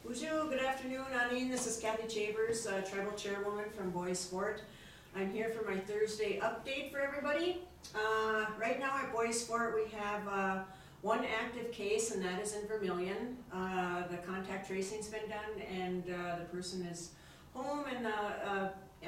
Bonjour, good afternoon, Anine. This is Kathy Chambers, Tribal Chairwoman from Bois, Forte. I'm here for my Thursday update for everybody. Right now at Bois, Forte we have one active case, and that is in Vermilion. The contact tracing's been done, and the person is home, and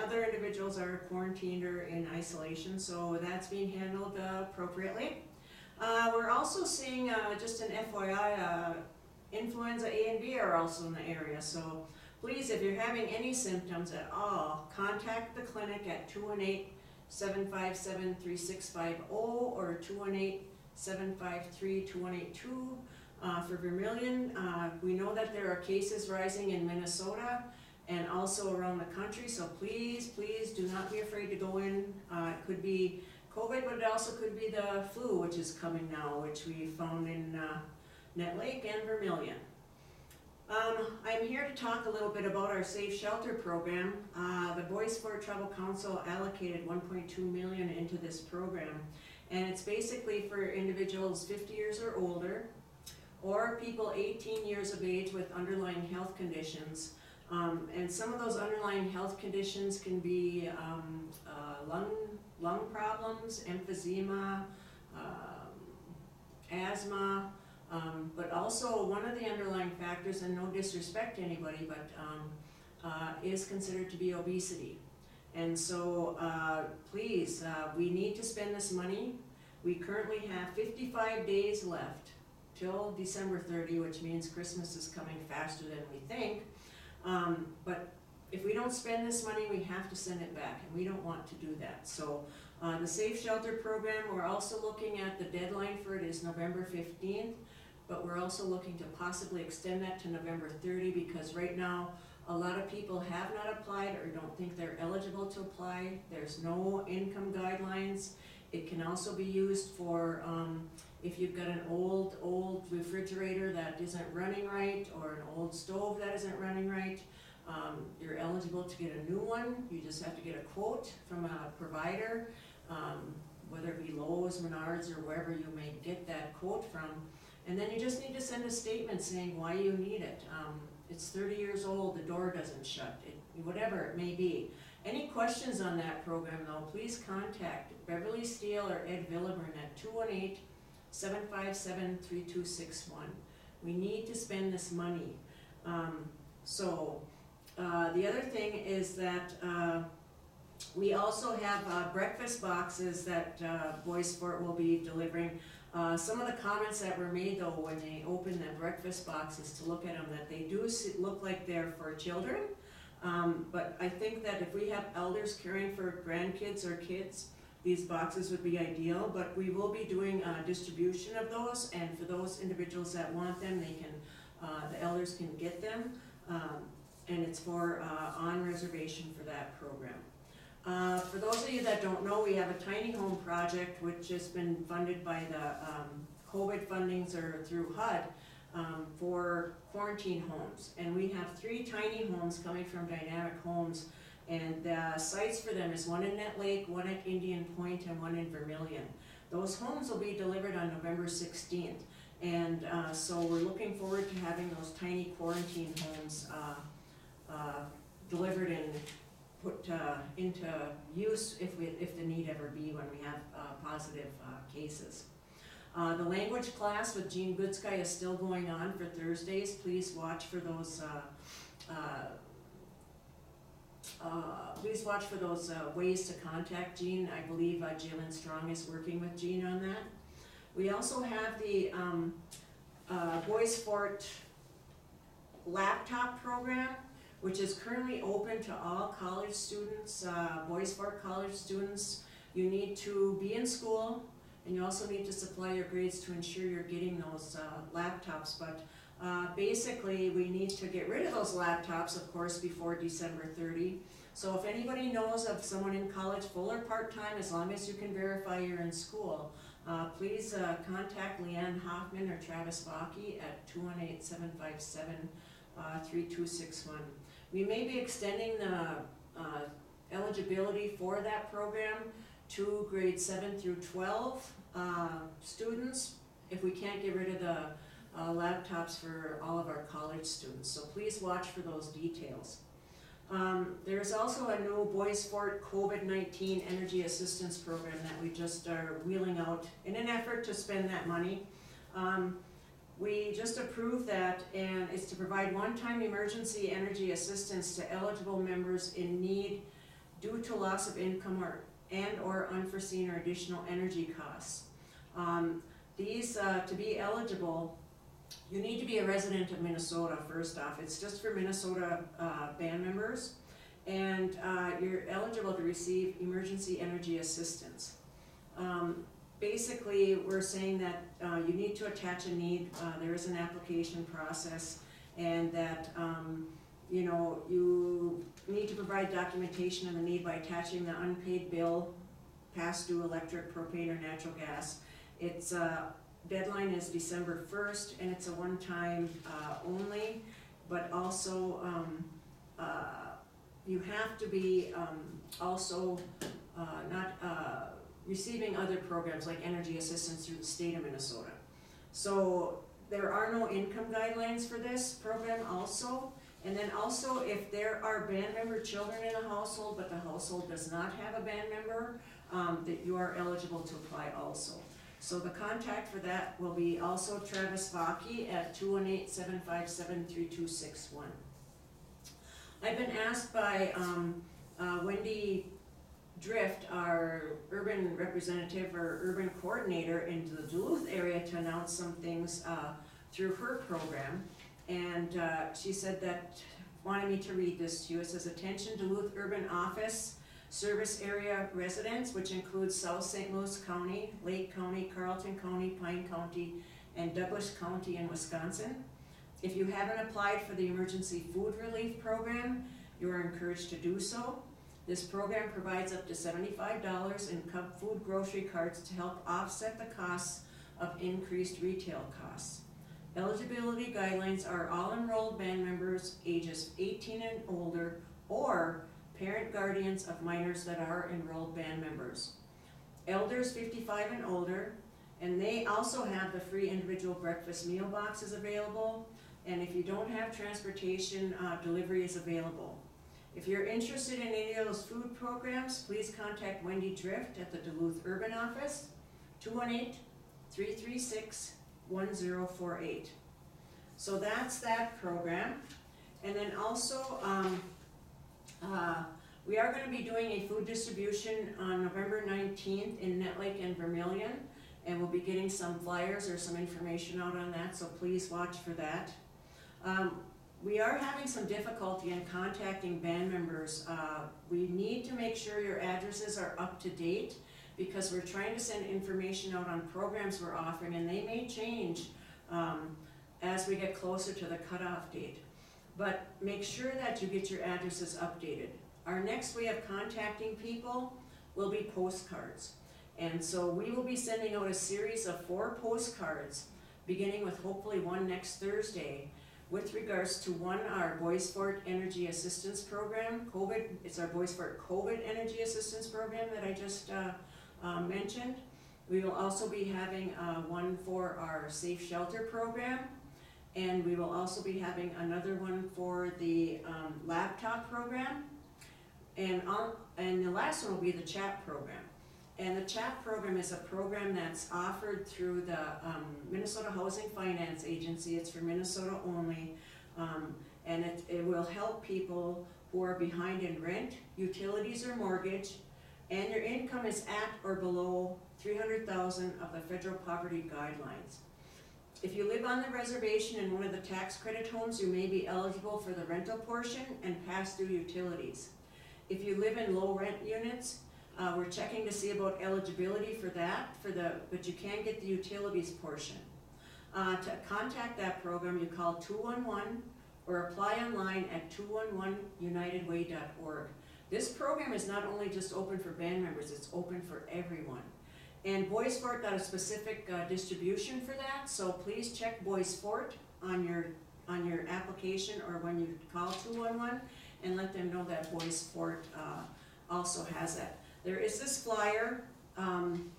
other individuals are quarantined or in isolation, so that's being handled appropriately. We're also seeing, just an FYI, influenza A and B are also in the area, so please, if you're having any symptoms at all, contact the clinic at 218-757-3650 or 218-753-2182 for Vermilion. We know that there are cases rising in Minnesota and also around the country, so please do not be afraid to go in. It could be COVID, but it also could be the flu, which is coming now, which we found in Net Lake and Vermilion. I'm here to talk a little bit about our Safe Shelter program. The Bois Forte Tribal Council allocated $1.2 million into this program, and it's basically for individuals 50 years or older, or people 18 years of age with underlying health conditions. And some of those underlying health conditions can be lung problems, emphysema, asthma, but also one of the underlying factors, and no disrespect to anybody, but is considered to be obesity. And so please, we need to spend this money. We currently have 55 days left till December 30, which means Christmas is coming faster than we think. But if we don't spend this money, we have to send it back, and we don't want to do that. So the Safe Shelter program, we're also looking at, the deadline for it is November 15th, but we're also looking to possibly extend that to November 30, because right now a lot of people have not applied or don't think they're eligible to apply. There's no income guidelines. It can also be used for if you've got an old refrigerator that isn't running right, or an old stove that isn't running right. You're eligible to get a new one. You just have to get a quote from a provider, whether it be Lowe's, Menards, or wherever you may get that quote from. And then you just need to send a statement saying why you need it. It's 30 years old, the door doesn't shut, whatever it may be. Any questions on that program though, please contact Beverly Steele or Ed Villeburn at 218-757-3261. We need to spend this money. The other thing is that we also have breakfast boxes that Bois Forte will be delivering. Some of the comments that were made though when they opened the breakfast boxes to look at them, that they do look like they're for children. But I think that if we have elders caring for grandkids or kids, these boxes would be ideal. But we will be doing distribution of those, and for those individuals that want them, they can, the elders can get them, and it's for on reservation for that program. For those of you that don't know, we have a tiny home project which has been funded by the COVID fundings or through HUD for quarantine homes. And we have 3 tiny homes coming from Dynamic Homes, and the sites for them is one in Net Lake, one at Indian Point, and one in Vermilion. Those homes will be delivered on November 16th. And so we're looking forward to having those tiny quarantine homes delivered and put into use if the need ever be, when we have positive cases. The language class with Jean Goodsky is still going on for Thursdays. Please watch for those ways to contact Jean. I believe Jalen Strong is working with Jean on that. We also have the Bois Forte laptop program, which is currently open to all college students, Bois Forte college students. You need to be in school, and you also need to supply your grades to ensure you're getting those laptops. But basically, we need to get rid of those laptops, of course, before December 30. So if anybody knows of someone in college, full or part-time, as long as you can verify you're in school, please contact Leanne Hoffman or Travis Bakke at 218-757-3261. We may be extending the eligibility for that program to grades 7 through 12 students if we can't get rid of the laptops for all of our college students. So please watch for those details. There's also a new Bois Forte COVID-19 Energy Assistance Program that we just are wheeling out in an effort to spend that money. We just approved that, and it's to provide one-time emergency energy assistance to eligible members in need due to loss of income or unforeseen or additional energy costs. To be eligible, you need to be a resident of Minnesota first off. It's just for Minnesota band members, and you're eligible to receive emergency energy assistance. Basically, we're saying that you need to attach a need. There is an application process, and that you need to provide documentation of the need by attaching the unpaid bill, past due electric, propane, or natural gas. Its deadline is December 1st, and it's a one-time only, but also you have to be also not receiving other programs like energy assistance through the state of Minnesota. So there are no income guidelines for this program also. And then also, if there are band member children in a household, but the household does not have a band member, that you are eligible to apply also. So the contact for that will be also Travis Vaki at 218-757-3261. I've been asked by Wendy Drift, our urban representative or urban coordinator in the Duluth area, to announce some things through her program. And she said that, wanted me to read this to you. It says, attention Duluth Urban Office Service Area residents, which includes South St. Louis County, Lake County, Carleton County, Pine County, and Douglas County in Wisconsin. If you haven't applied for the Emergency Food Relief Program, you are encouraged to do so. This program provides up to $75 in food grocery carts to help offset the costs of increased retail costs. Eligibility guidelines are all enrolled band members ages 18 and older, or parent guardians of minors that are enrolled band members. Elders 55 and older, and they also have the free individual breakfast meal boxes available, and if you don't have transportation, delivery is available. If you're interested in any of those food programs, please contact Wendy Drift at the Duluth Urban Office, 218-336-1048. So that's that program. And then also, we are going to be doing a food distribution on November 19th in Nett Lake and Vermilion, and we'll be getting some flyers or some information out on that, so please watch for that. We are having some difficulty in contacting band members. We need to make sure your addresses are up to date, because we're trying to send information out on programs we're offering, and they may change as we get closer to the cutoff date. But make sure that you get your addresses updated. Our next way of contacting people will be postcards. And so we will be sending out a series of 4 postcards, beginning with hopefully one next Thursday, with regards to one, our Bois Forte Energy Assistance Program, it's our Bois Forte COVID Energy Assistance Program that I just mentioned. We will also be having one for our Safe Shelter Program, and we will also be having another one for the laptop program, and the last one will be the CHAP program. And the CHAP program is a program that's offered through the Minnesota Housing Finance Agency. It's for Minnesota only, and it will help people who are behind in rent, utilities, or mortgage, and your income is at or below $300,000 of the federal poverty guidelines. If you live on the reservation in one of the tax credit homes, you may be eligible for the rental portion and pass-through utilities. If you live in low rent units, we're checking to see about eligibility for that, but you can get the utilities portion. To contact that program, you call 211 or apply online at 211unitedway.org. This program is not only just open for band members, it's open for everyone. And Bois Forte got a specific distribution for that, so please check Bois Forte on your application or when you call 211, and let them know that Bois Forte also has that. There is this flyer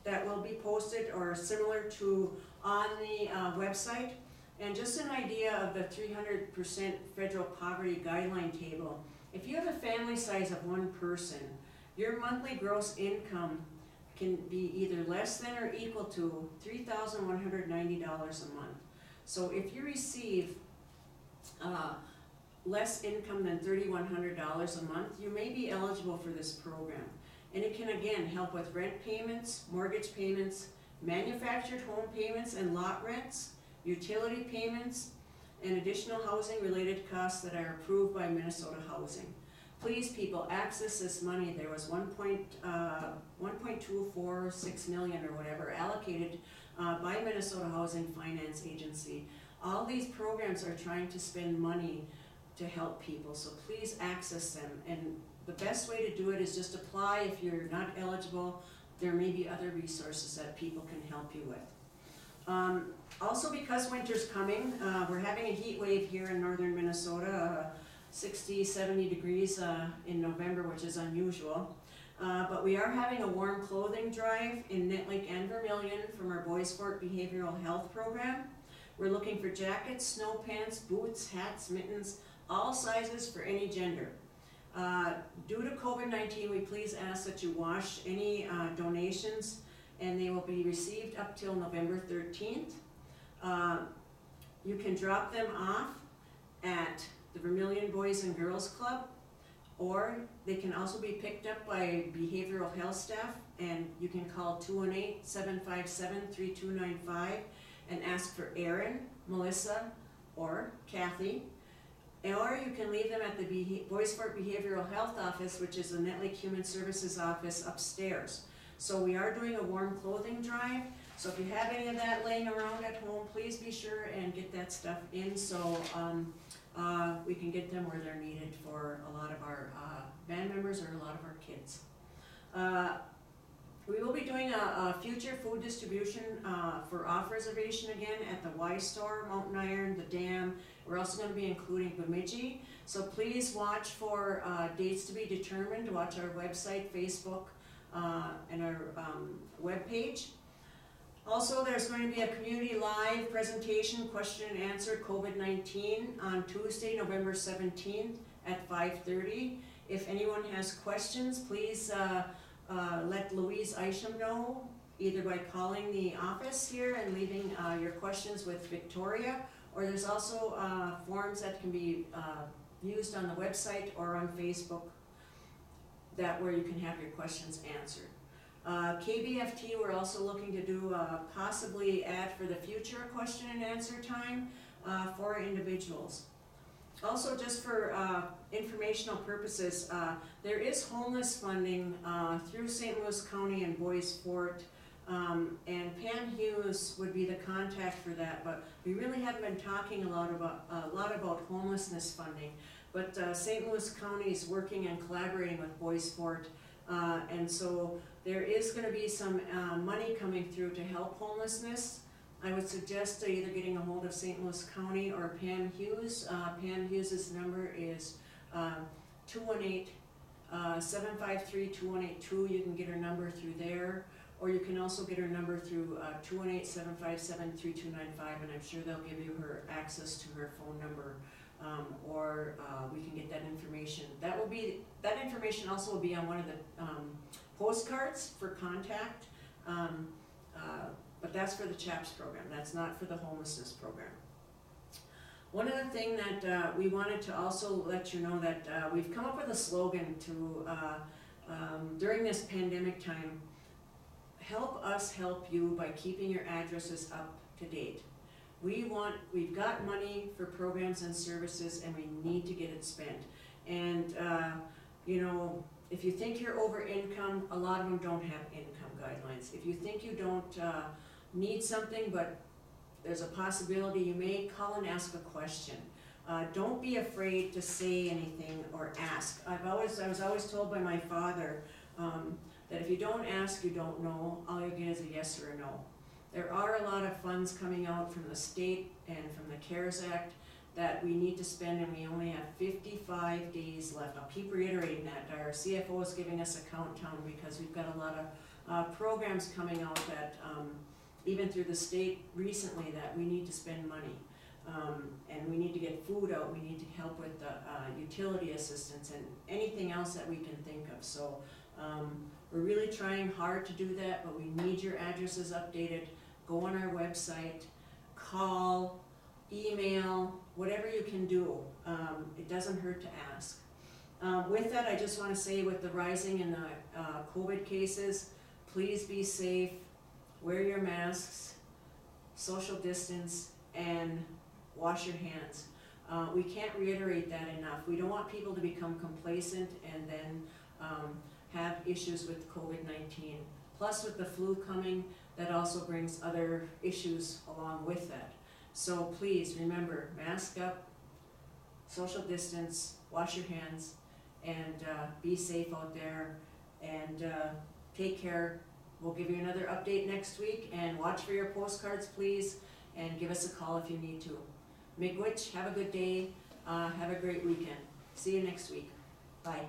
that will be posted or similar to on the website And just an idea of the 300% federal poverty guideline table, if you have a family size of one person, your monthly gross income can be either less than or equal to $3,190 a month. So if you receive less income than $3,100 a month, you may be eligible for this program. And it can again help with rent payments, mortgage payments, manufactured home payments and lot rents, utility payments, and additional housing related costs that are approved by Minnesota Housing. Please people, access this money. There was 1.246 million or whatever allocated by Minnesota Housing Finance Agency. All these programs are trying to spend money to help people, so please access them. And the best way to do it is just apply. If you're not eligible, there may be other resources that people can help you with. Also, because winter's coming, we're having a heat wave here in northern Minnesota, 60, 70 degrees in November, which is unusual. But we are having a warm clothing drive in Nett Lake and Vermilion from our Bois Forte Behavioral Health Program. We're looking for jackets, snow pants, boots, hats, mittens, all sizes for any gender. Due to COVID-19, we please ask that you wash any donations, and they will be received up till November 13th. You can drop them off at the Vermilion Boys and Girls Club, or they can also be picked up by behavioral health staff, and you can call 218-757-3295 and ask for Erin, Melissa, or Kathy. Or you can leave them at the Bois Forte Behavioral Health Office, which is the Nett Lake Human Services office upstairs. So we are doing a warm clothing drive. So if you have any of that laying around at home, please be sure and get that stuff in, so we can get them where they're needed for a lot of our band members or a lot of our kids. We will be doing a future food distribution for off reservation again at the Y Store, Mountain Iron, the Dam. We're also going to be including Bemidji. So please watch for dates to be determined. Watch our website, Facebook, and our webpage. Also, there's going to be a community live presentation, question and answer, COVID-19 on Tuesday, November 17th at 5:30. If anyone has questions, please let Louise Isham know, either by calling the office here and leaving your questions with Victoria, or there's also forms that can be used on the website or on Facebook, that where you can have your questions answered. KBFT, we're also looking to do possibly add for the future a question and answer time for individuals. Also, just for informational purposes, there is homeless funding through St. Louis County and Bois Forte, and Pam Hughes would be the contact for that, but we really haven't been talking a lot about homelessness funding. But St. Louis County is working and collaborating with Bois Forte, and so there is going to be some money coming through to help homelessness. I would suggest either getting a hold of St. Louis County or Pam Hughes. Pam Hughes' number is 218-753-2182. You can get her number through there, or you can also get her number through 218-757-3295, and I'm sure they'll give you her access to her phone number, or we can get that information. That information also will be on one of the postcards for contact. But that's for the CHAPS program. That's not for the homelessness program. One other thing that we wanted to also let you know that we've come up with a slogan to, during this pandemic time, help us help you by keeping your addresses up to date. We've got money for programs and services, and we need to get it spent. And you know, if you think you're over income, a lot of them don't have income guidelines. If you think you don't need something, but there's a possibility you may, call and ask a question. Don't be afraid to say anything or ask. I was always told by my father that if you don't ask, you don't know. All you get is a yes or a no. There are a lot of funds coming out from the state and from the CARES Act that we need to spend, and we only have 55 days left. I'll keep reiterating that. Our CFO is giving us a countdown because we've got a lot of programs coming out that, even through the state recently, that we need to spend money. And we need to get food out, we need to help with the utility assistance and anything else that we can think of. So we're really trying hard to do that, but we need your addresses updated. Go on our website, call, email, whatever you can do. It doesn't hurt to ask. With that, I just want to say, with the rising in the COVID cases, please be safe, wear your masks, social distance, and wash your hands. We can't reiterate that enough. We don't want people to become complacent and then have issues with COVID-19. Plus, with the flu coming, that also brings other issues along with that. So please remember, mask up, social distance, wash your hands, and be safe out there, and take care. We'll give you another update next week, and watch for your postcards, please, and give us a call if you need to. Miigwech, have a good day, have a great weekend. See you next week. Bye.